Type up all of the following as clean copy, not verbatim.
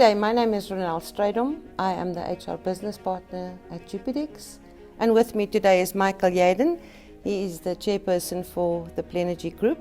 day, my name is Ronald Strydom. I am the HR business partner at Jupidex. And with me today is Michael Yeadon. He is the chairperson for the Plennegy group.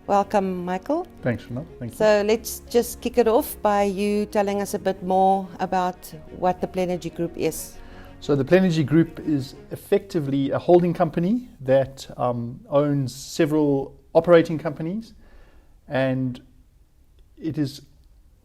Welcome, Michael. Thanks, Ronald. Thank you. So let's just kick it off by you telling us a bit more about what the Plennegy group is. So the Plennegy group is effectively a holding company that owns several operating companies, and it is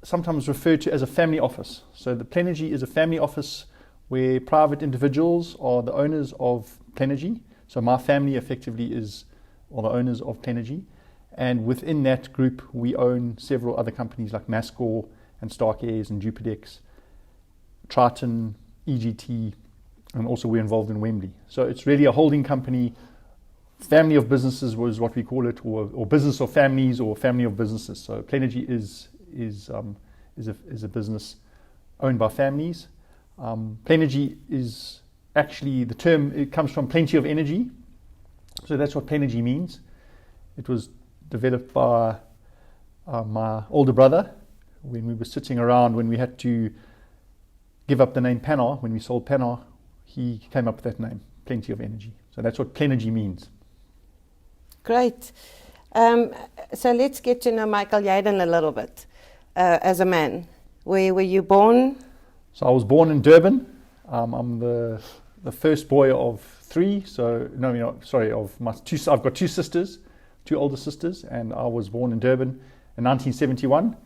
sometimes referred to as a family office. So the Plennegy is a family office where private individuals are the owners of Plennegy. So my family effectively are the owners of Plennegy. And within that group, we own several other companies like Mascor and Stark Airs and Jupidex, Triton, EGT, and also we're involved in Wembley. So it's really a holding company. Family of businesses was what we call it, or business of families, or family of businesses. So Plennegy is a business owned by families. Plennegy is actually the term, it comes from plenty of energy. So that's what Plennegy means. It was developed by my older brother when we were sitting around, when we had to give up the name Pannar. When we sold Pannar, he came up with that name, plenty of energy. So that's what Plennegy means. Great. So let's get to know Michael Yeadon a little bit. As a man, where were you born? So I was born in Durban. I'm the first boy of three. I've got two sisters, two older sisters, and I was born in Durban in 1971.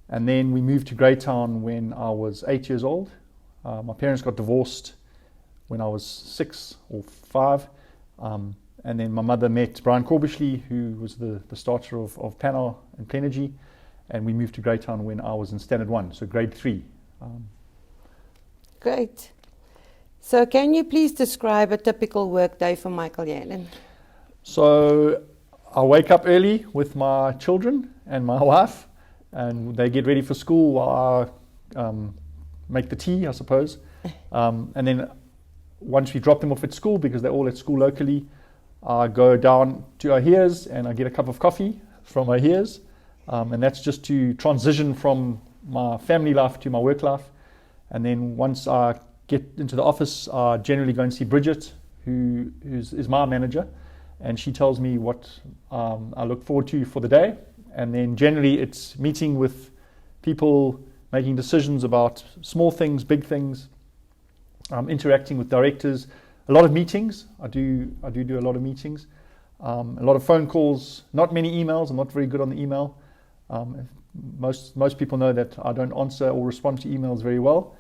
And then we moved to Greytown when I was 8 years old. My parents got divorced when I was 6 or 5. And then my mother met Brian Corbishley, who was the starter of Pannar and Plennegy. And we moved to Greytown when I was in Standard 1, so grade 3. Great. So can you please describe a typical work day for Michael Yeadon? So I wake up early with my children and my wife, and they get ready for school while I make the tea, I suppose. And then once we drop them off at school, because they're all at school locally, I go down to Ahia's and I get a cup of coffee from Ahia's. And that's just to transition from my family life to my work life. And then once I get into the office, I generally go and see Bridget, who is my manager, and she tells me what I look forward to for the day. And then generally it's meeting with people, making decisions about small things, big things, interacting with directors, a lot of meetings. I do a lot of meetings, a lot of phone calls, not many emails. I'm not very good on the email. Most people know that I don't answer or respond to emails very well.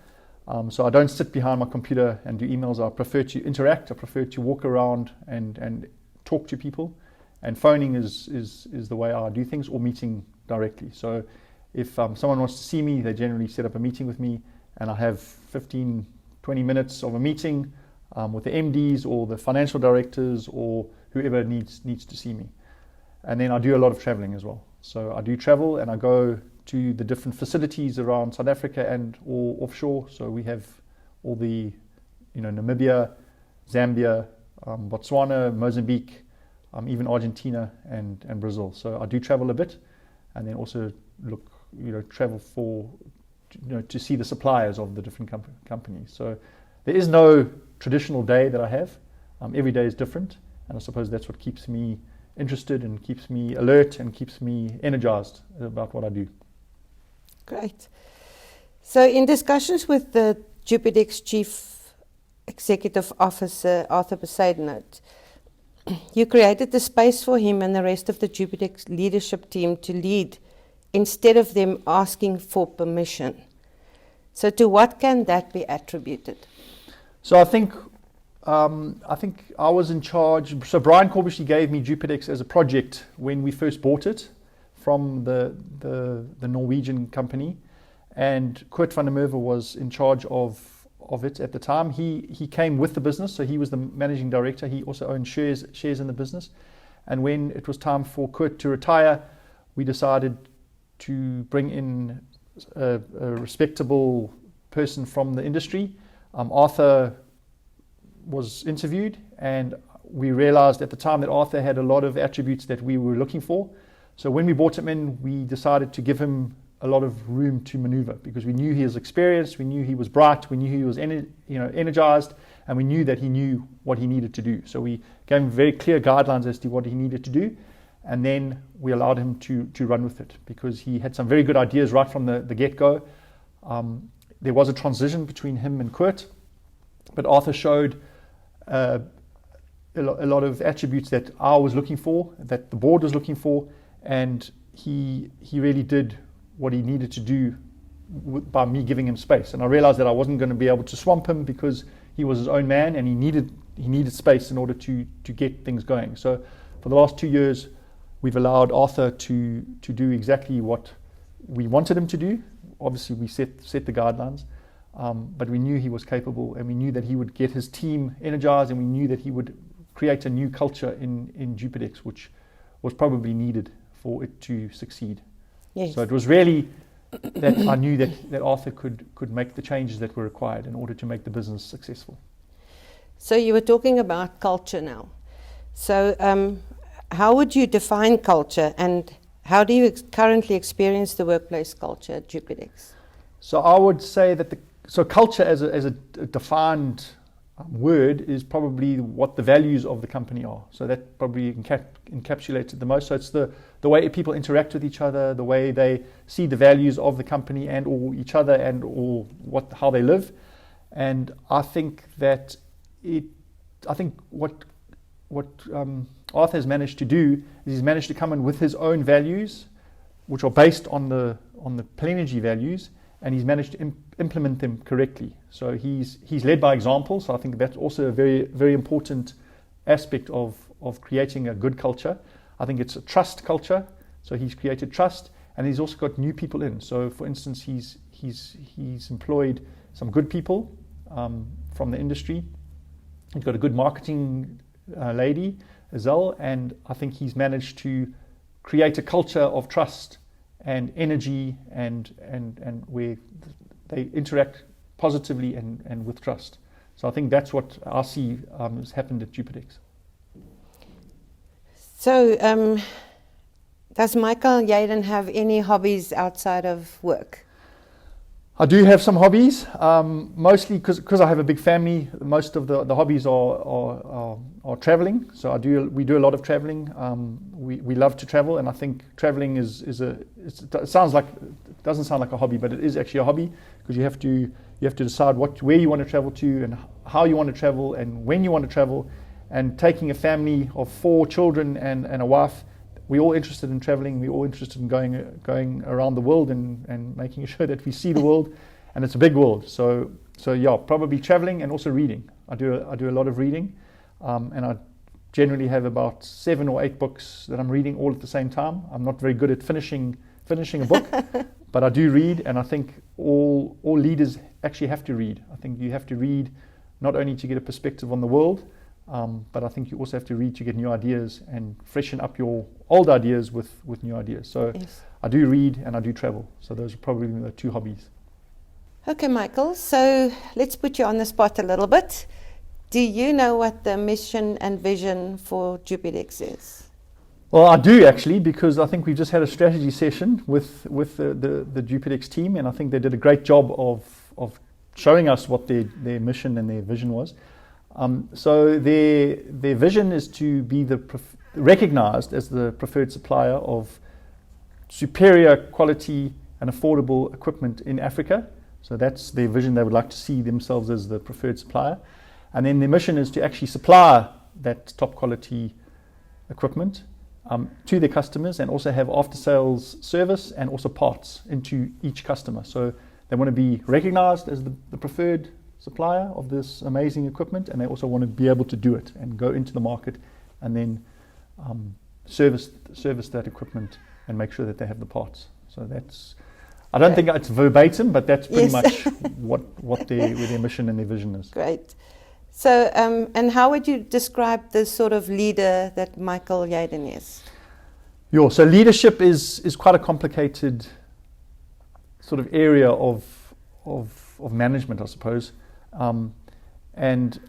So I don't sit behind my computer and do emails. I prefer to interact. I prefer to walk around and talk to people. And phoning is the way I do things, or meeting directly. So if someone wants to see me, they generally set up a meeting with me, and I have 15, 20 minutes of a meeting with the MDs or the financial directors or whoever needs to see me. And then I do a lot of traveling as well. So I do travel and I go to the different facilities around South Africa and or offshore. So we have all the, Namibia, Zambia, Botswana, Mozambique, even Argentina and Brazil. So I do travel a bit, and then also travel to see the suppliers of the different companies. So there is no traditional day that I have. Every day is different, and I suppose that's what keeps me interested and keeps me alert and keeps me energized about what I do. Great. So in discussions with the Jupidex Chief Executive Officer, Arthur Besaidnout, you created the space for him and the rest of the Jupidex leadership team to lead instead of them asking for permission. So to what can that be attributed? So I think I was in charge. So Brian Corbishley gave me Jupidex as a project when we first bought it from the Norwegian company, and Kurt van der Merwe was in charge of it at the time. He came with the business, so he was the managing director. He also owned shares in the business. And when it was time for Kurt to retire, we decided to bring in a respectable person from the industry. Arthur was interviewed, and we realized at the time that Arthur had a lot of attributes that we were looking for. So when we brought him in, we decided to give him a lot of room to maneuver, because we knew he was experienced, we knew he was bright, we knew he was energized, and we knew that he knew what he needed to do. So we gave him very clear guidelines as to what he needed to do, and then we allowed him to run with it, because he had some very good ideas right from the get-go. There was a transition between him and Kurt, but Arthur showed a lot of attributes that I was looking for, that the board was looking for, and he really did what he needed to do by me giving him space. And I realized that I wasn't going to be able to swamp him, because he was his own man and he needed space in order to get things going. So for the last 2 years, we've allowed Arthur to do exactly what we wanted him to do. Obviously, we set the guidelines, but we knew he was capable, and we knew that he would get his team energized, and we knew that he would create a new culture in Jupidex, which was probably needed for it to succeed. Yes. So it was really that I knew that Arthur could make the changes that were required in order to make the business successful. So you were talking about culture now. So how would you define culture, and how do you currently experience the workplace culture at Jupidex? So I would say that culture as a defined word is probably what the values of the company are. So that probably encapsulates it the most. So it's the way people interact with each other, the way they see the values of the company and or each other and or how they live. And I think that what Arthur has managed to do is he's managed to come in with his own values, which are based on the Plennegy values, and he's managed to implement them correctly. So he's led by example. So I think that's also a very, very important aspect of creating a good culture. I think it's a trust culture. So he's created trust, and he's also got new people in. So for instance, he's employed some good people from the industry. He's got a good marketing lady, Azelle, and I think he's managed to create a culture of trust and energy and where they interact positively and with trust. So I think that's what I see has happened at Jupidex. So does Michael Yeadon have any hobbies outside of work? I do have some hobbies, mostly because I have a big family. Most of the hobbies are traveling. So we do a lot of traveling. We love to travel, and I think traveling it doesn't sound like a hobby, but it is actually a hobby, because you have to decide where you want to travel to and how you want to travel and when you want to travel. And taking a family of 4 children and a wife, we're all interested in traveling. We're all interested in going around the world and making sure that we see the world, and it's a big world. So yeah, probably traveling and also reading. I do a lot of reading, and I generally have about 7 or 8 books that I'm reading all at the same time. I'm not very good at finishing a book, but I do read, and I think all leaders actually have to read. I think you have to read not only to get a perspective on the world, but I think you also have to read to get new ideas and freshen up your old ideas with new ideas. So yes. I do read and I do travel. So those are probably the 2 hobbies. Okay, Michael, so let's put you on the spot a little bit. Do you know what the mission and vision for Jupidex is? Well, I do actually, because I think we've just had a strategy session with the Jupidex team, and I think they did a great job of showing us what their mission and their vision was. So their vision is to be recognized as the preferred supplier of superior quality and affordable equipment in Africa. So that's their vision. They would like to see themselves as the preferred supplier. And then their mission is to actually supply that top quality equipment to their customers, and also have after sales service and also parts into each customer. So they want to be recognized as the preferred supplier of this amazing equipment, and they also want to be able to do it and go into the market and then service that equipment and make sure that they have the parts. So that's, I don't think it's verbatim, but that's pretty much what their mission and their vision is. Great. So, and how would you describe the sort of leader that Michael Yeadon is? Yeah, so leadership is quite a complicated sort of area of management, I suppose. And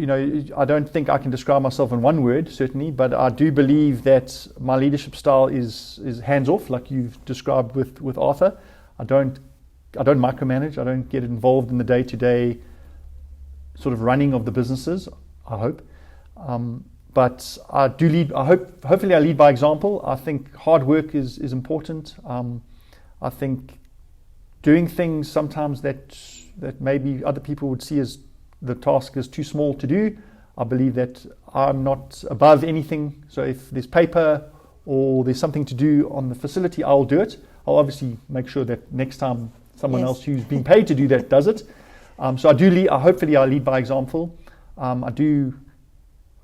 I don't think I can describe myself in one word, certainly, but I do believe that my leadership style is hands-off, like you've described with Arthur. I don't micromanage. I don't get involved in the day-to-day sort of running of the businesses, I hope. But I do lead. Hopefully I lead by example. I think hard work is important. I think doing things sometimes that maybe other people would see as the task is too small to do. I believe that I'm not above anything. So if there's paper or there's something to do on the facility, I'll do it. I'll obviously make sure that next time someone else who's been paid to do that does it. So I do lead. Hopefully I lead by example. I do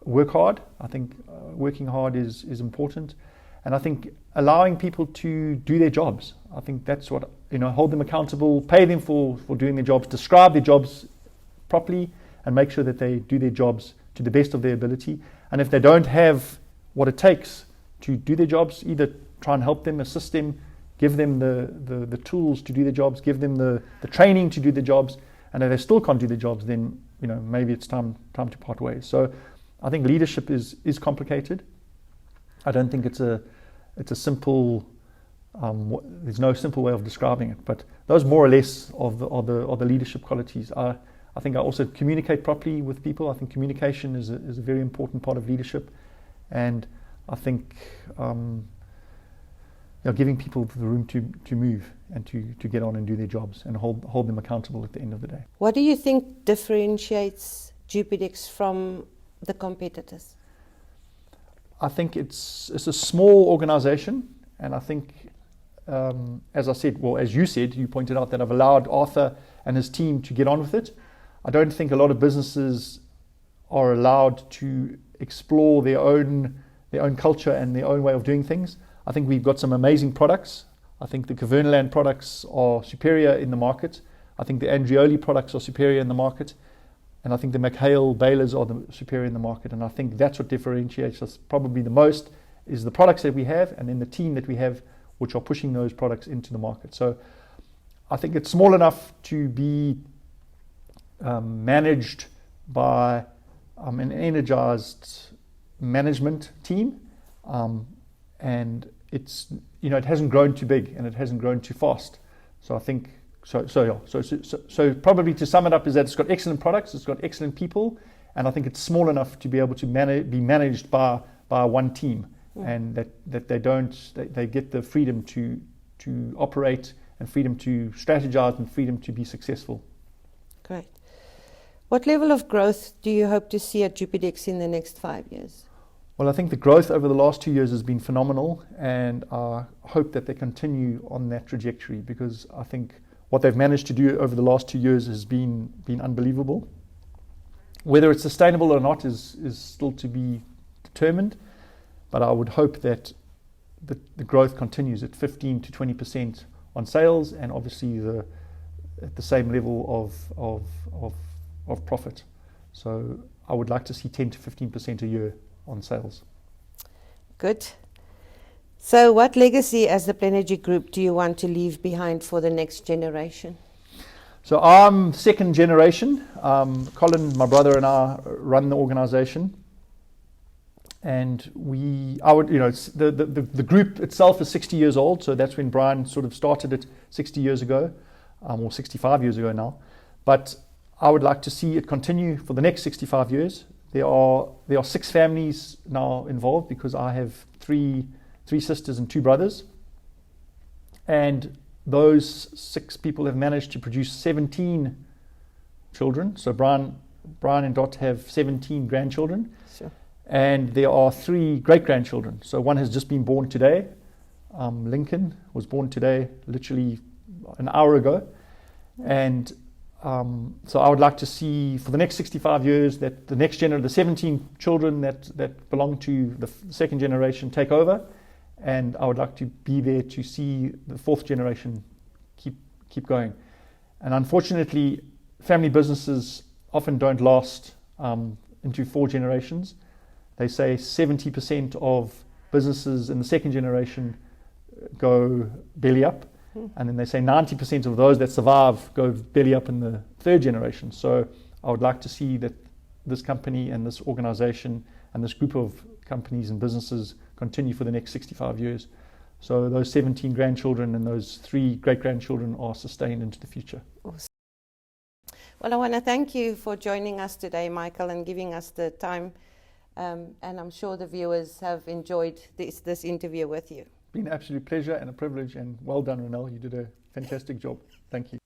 work hard. I think working hard is important. And I think allowing people to do their jobs. I think that's what, hold them accountable, pay them for doing their jobs, describe their jobs properly, and make sure that they do their jobs to the best of their ability. And if they don't have what it takes to do their jobs, either try and help them, assist them, give them the tools to do their jobs, give them the training to do their jobs. And if they still can't do their jobs, then maybe it's time to part ways. So I think leadership is complicated. I don't think it's a simple. There's no simple way of describing it. But those more or less are the leadership qualities. I think I also communicate properly with people. I think communication is a very important part of leadership, and I think giving people the room to move and to get on and do their jobs and hold them accountable at the end of the day. What do you think differentiates Jupidex from the competitors? I think it's a small organization, and I think, as I said, as you said, you pointed out that I've allowed Arthur and his team to get on with it. I don't think a lot of businesses are allowed to explore their own culture and their own way of doing things. I think we've got some amazing products. I think the Cavernaland products are superior in the market. I think the Andreoli products are superior in the market. And I think the McHale balers are the superior in the market. And I think that's what differentiates us probably the most, is the products that we have and then the team that we have, which are pushing those products into the market. So I think it's small enough to be managed by an energized management team, and it's it hasn't grown too big and it hasn't grown too fast. So I think so probably to sum it up is that it's got excellent products, it's got excellent people, and I think it's small enough to be able to be managed by one team, and that they get the freedom to operate and freedom to strategize and freedom to be successful. Great. What level of growth do you hope to see at Jupidex in the next 5 years? Well, I think the growth over the last 2 years has been phenomenal, and I hope that they continue on that trajectory, because I think what they've managed to do over the last 2 years has been unbelievable. Whether it's sustainable or not is still to be determined, but I would hope that the growth continues at 15 to 20% on sales, and obviously at the same level of profit. So I would like to see 10 to 15% a year on sales. Good. So what legacy as the Plennegy Group do you want to leave behind for the next generation? So I'm second generation. Colin, my brother, and I run the organization. And the group itself is 60 years old, so that's when Brian sort of started it 60 years ago, or 65 years ago now. But I would like to see it continue for the next 65 years. There are 6 families now involved, because I have three sisters and 2 brothers. And those 6 people have managed to produce 17 children. So Brian and Dot have 17 grandchildren. Sure. And there are 3 great-grandchildren. So one has just been born today. Lincoln was born today, literally an hour ago. And so I would like to see for the next 65 years that the 17 children that belong to the second generation take over, and I would like to be there to see the 4th generation keep going. And unfortunately, family businesses often don't last into 4 generations. They say 70% of businesses in the second generation go belly up. And then they say 90% of those that survive go belly up in the 3rd generation. So I would like to see that this company and this organization and this group of companies and businesses continue for the next 65 years. So those 17 grandchildren and those 3 great-grandchildren are sustained into the future. Awesome. Well, I want to thank you for joining us today, Michael, and giving us the time. And I'm sure the viewers have enjoyed this interview with you. It's been an absolute pleasure and a privilege, and well done, Ronelle. You did a fantastic job. Thank you.